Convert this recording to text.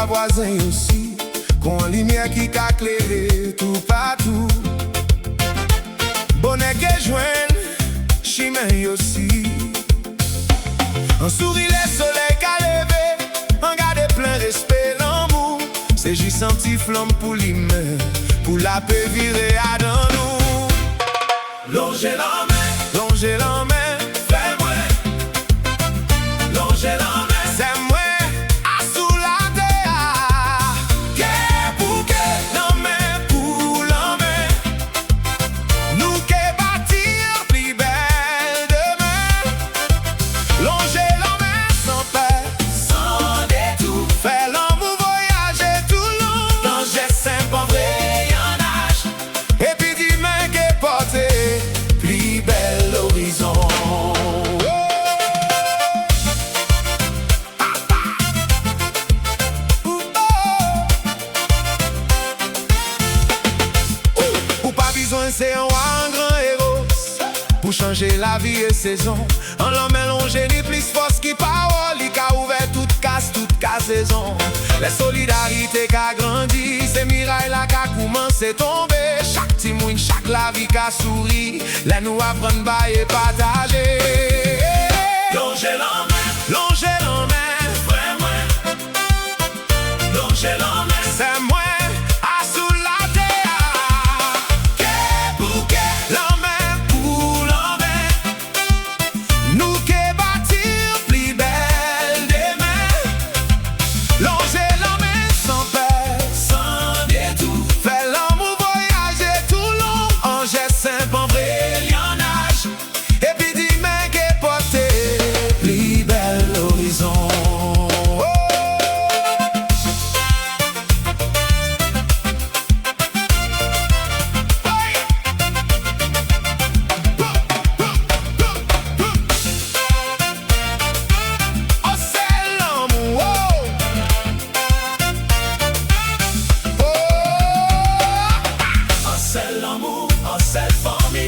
voisin aussi, qu'on lumière qui a éclairé tout partout. Bonnet que joigne, chimay aussi. Un sourire, le soleil qu'a levé, un garde plein respect, l'amour. C'est juste un petit flamme pour l'humain, pour la paix virer à dans nous. Longer la main, Longer la main, fais-moi. Longer la main, c'est moi, à sous la terre. qu'est pour que La main pour la main, nous qui bâtir plus belle demain. Longer la main sans paix, sans détour. faire l'amour voyager tout long. Longer simple en vrai, y'en âge. Et puis dis-moi qui porter plus belle l'horizon. Ou pas besoin c'est un grand héros pour changer la vie et saison. En l'homme mélangé ni plus force qui parole, qui a ouvert toute saison. La solidarité qui a grandi, c'est miraille là qui a commencé tomber. Chaque timouine, chaque la vie qui a souri, là nous apprendre à et partager. Longer la main, Longer la main, fais-moi. Longer la main, c'est moi, à sous la terre. qu'est pour que La main pour la main, nous qui bâtir plus belle demain. Longer la main sans paix, sans détour. fait l'amour voyager tout long. En geste simple, en vrai, Y'en âge. et puis dis-moi qui porter plus belle l'horizon. Oh, c'est l'amour. Un seul amour, un seul famille.